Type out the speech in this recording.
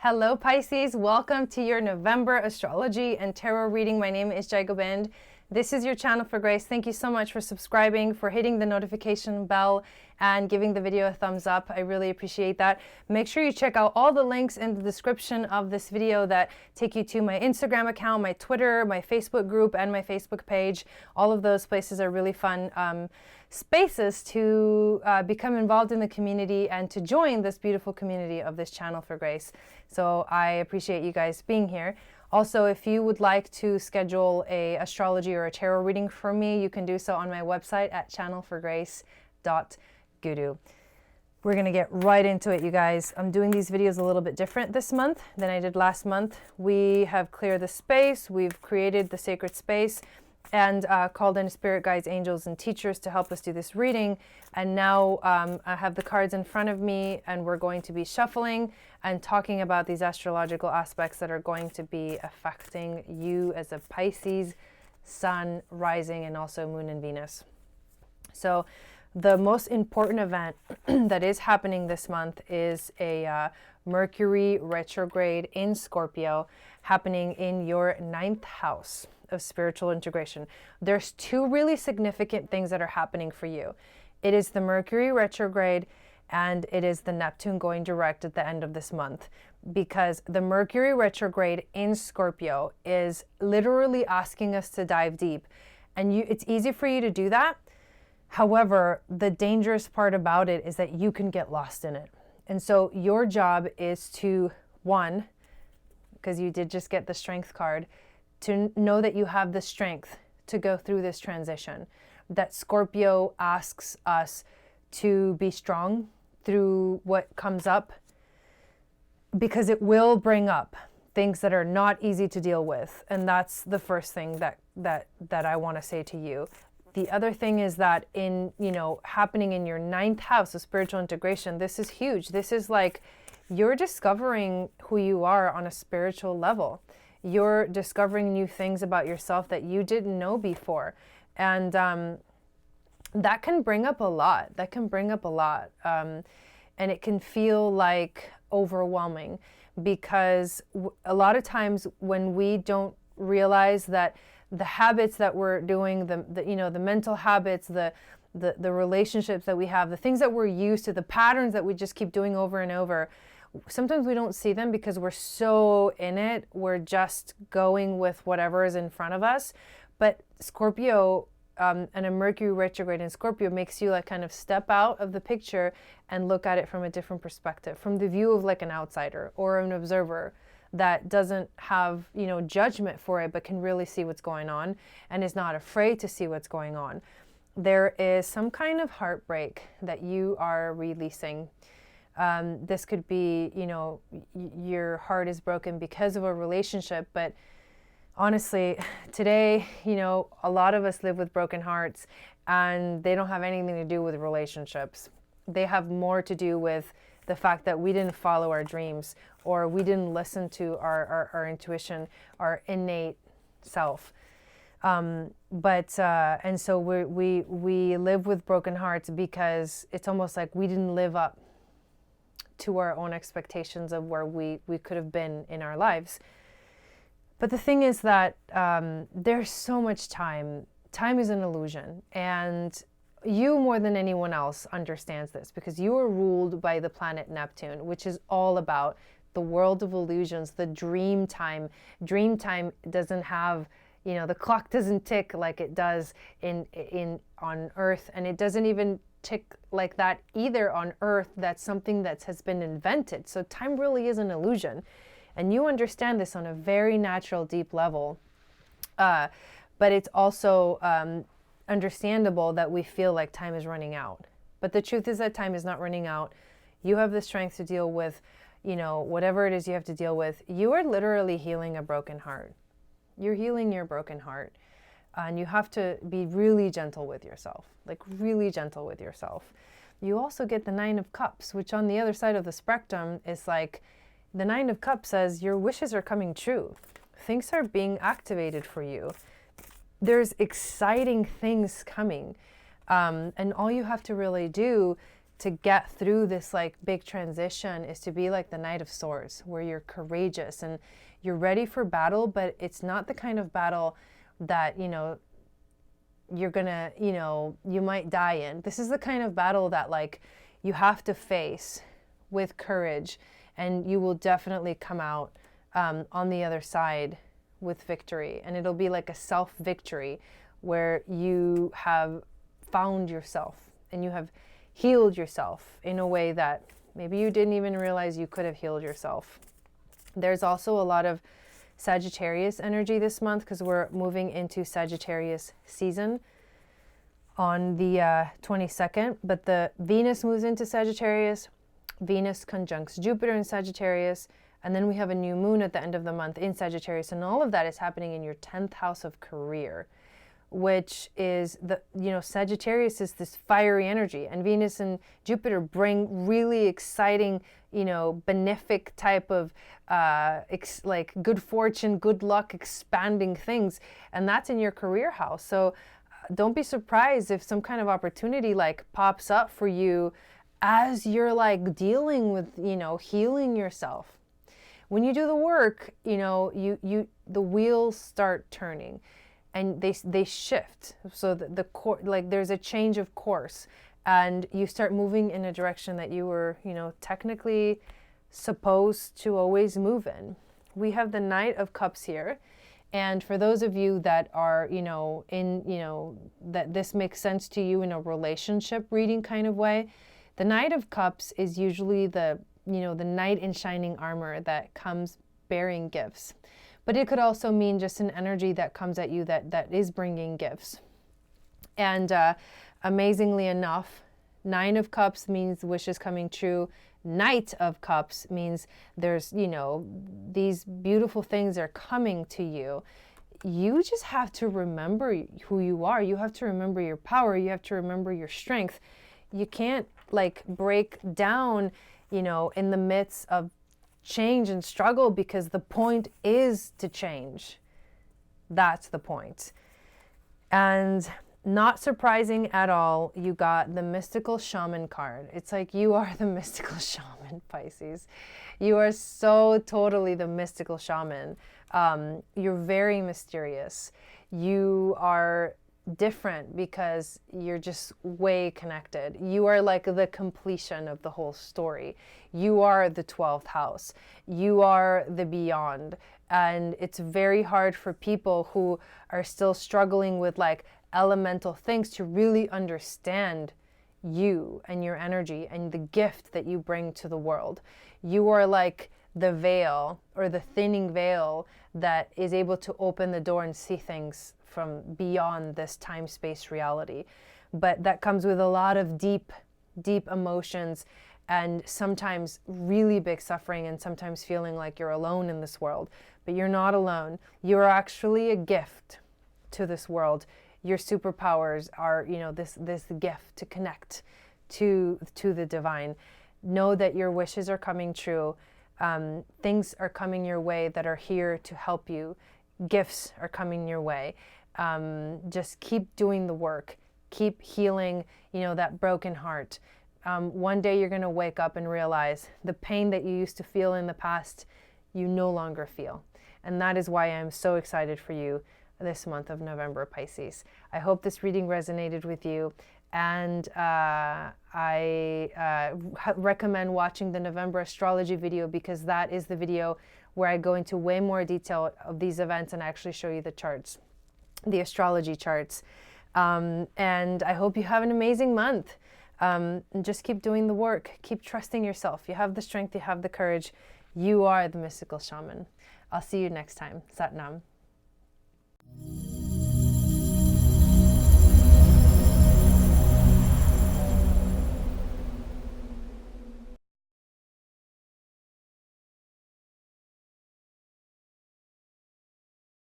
Hello Pisces, welcome to your November astrology and tarot reading. My name is Gobind. This is your channel for grace. Thank you so much for subscribing, for hitting the notification bell and giving the video a thumbs up. I really appreciate that. Make sure you check out all the links in the description of this video that take you to my Instagram account, my Twitter, my Facebook group, and my Facebook page. All of those places are really fun spaces to become involved in the community and to join this beautiful community of this channel for grace. So I appreciate you guys being here. Also, if you would like to schedule a astrology or a tarot reading for me, you can do so on my website at channelforgrace.guru. We're going to get right into it, you guys. I'm doing these videos a little bit different this month than I did last month. We have cleared the space, we've created the sacred space, and called in spirit guides, angels, and teachers to help us do this reading. And now I have the cards in front of me, and we're going to be shuffling and talking about these astrological aspects that are going to be affecting you as a Pisces, Sun, Rising, and also Moon and Venus. So the most important event that is happening this month is a Mercury retrograde in Scorpio happening in your 9th house of spiritual integration. There's two really significant things that are happening for you. It is the Mercury retrograde and it is the Neptune going direct at the end of this month, because the Mercury retrograde in Scorpio is literally asking us to dive deep, and it's easy for you to do that. However, the dangerous part about it is that you can get lost in it. And so your job is to, one, because you did just get the strength card, to know that you have the strength to go through this transition. That Scorpio asks us to be strong through what comes up, because it will bring up things that are not easy to deal with. And that's the first thing that I want to say to you. The other thing is that happening in your 9th house of spiritual integration, this is huge. This is like you're discovering who you are on a spiritual level. You're discovering new things about yourself that you didn't know before. And that can bring up a lot. And it can feel like overwhelming, because a lot of times when we don't realize that the habits that we're doing, the mental habits, the relationships that we have, the things that we're used to, the patterns that we just keep doing over and over, sometimes we don't see them because we're so in it. We're just going with whatever is in front of us. But Scorpio and a Mercury retrograde in Scorpio makes you like kind of step out of the picture and look at it from a different perspective, from the view of like an outsider or an observer that doesn't have, judgment for it, but can really see what's going on and is not afraid to see what's going on. There is some kind of heartbreak that you are releasing. This could be, your heart is broken because of a relationship, but honestly, today, a lot of us live with broken hearts, and they don't have anything to do with relationships. They have more to do with the fact that we didn't follow our dreams, or we didn't listen to our intuition, our innate self. And so we live with broken hearts because it's almost like we didn't live up to our own expectations of where we could have been in our lives. But the thing is that there's so much time. Time is an illusion. And you, more than anyone else, understands this, because you are ruled by the planet Neptune, which is all about the world of illusions, the dream time. Dream time doesn't have, the clock doesn't tick like it does on Earth, and it doesn't even tick like that either on Earth. That's something that has been invented. So time really is an illusion. And you understand this on a very natural, deep level. But it's also understandable that we feel like time is running out. But the truth is that time is not running out. You have the strength to deal with, whatever it is you have to deal with. You are literally healing a broken heart. You're healing your broken heart. And you have to be really gentle with yourself, like really gentle with yourself. You also get the 9 of Cups, which on the other side of the spectrum is like, the 9 of Cups says your wishes are coming true. Things are being activated for you. There's exciting things coming. And all you have to really do to get through this like big transition is to be like the Knight of Swords, where you're courageous and you're ready for battle, but it's not the kind of battle that, you know, you're gonna, you know, you might die in. This is the kind of battle that like you have to face with courage, and you will definitely come out on the other side with victory. And it'll be like a self-victory where you have found yourself and you have healed yourself in a way that maybe you didn't even realize you could have healed yourself. There's also a lot of Sagittarius energy this month because we're moving into Sagittarius season on the 22nd, but the Venus moves into Sagittarius. Venus conjuncts Jupiter in Sagittarius, and then we have a new moon at the end of the month in Sagittarius, and all of that is happening in your 10th house of career, which is the, you know, Sagittarius is this fiery energy, and Venus and Jupiter bring really exciting, you know, benefic type of like good fortune, good luck, expanding things, and that's in your career house. So don't be surprised if some kind of opportunity like pops up for you as you're like dealing with, you know, healing yourself. When you do the work, you know, the wheels start turning. And they shift, so like there's a change of course, and you start moving in a direction that you were, you know, technically supposed to always move in. We have the Knight of Cups here, and for those of you that are, you know, that this makes sense to you in a relationship reading kind of way, the Knight of Cups is usually the, you know, the knight in shining armor that comes bearing gifts. But it could also mean just an energy that comes at you that is bringing gifts. And amazingly enough, Nine of Cups means wishes coming true. Knight of Cups means there's, you know, these beautiful things are coming to you. You just have to remember who you are. You have to remember your power. You have to remember your strength. You can't like break down, you know, in the midst of change and struggle, because the point is to change. That's the point. And not surprising at all, you got the Mystical Shaman card. It's like you are the mystical shaman, Pisces. You are so totally the mystical shaman. You're very mysterious. You are different because you're just way connected. You are like the completion of the whole story. You are the 12th house. You are the beyond. And it's very hard for people who are still struggling with like elemental things to really understand you and your energy and the gift that you bring to the world. You are like the veil, or the thinning veil that is able to open the door and see things from beyond this time-space reality. But that comes with a lot of deep emotions, and sometimes really big suffering, and sometimes feeling like you're alone in this world. But you're not alone. You're actually a gift to this world. Your superpowers are, you know, this gift to connect to the divine. Know that your wishes are coming true. Things are coming your way that are here to help you. Gifts are coming your way. Just keep doing the work. Keep healing, you know, that broken heart. One day you're going to wake up and realize the pain that you used to feel in the past, you no longer feel. And that is why I'm so excited for you this month of November, Pisces. I hope this reading resonated with you. And I recommend watching the November astrology video, because that is the video where I go into way more detail of these events and actually show you the charts, the astrology charts. And I hope you have an amazing month. And just keep doing the work. Keep trusting yourself. You have the strength. You have the courage. You are the mystical shaman. I'll see you next time. Sat Nam.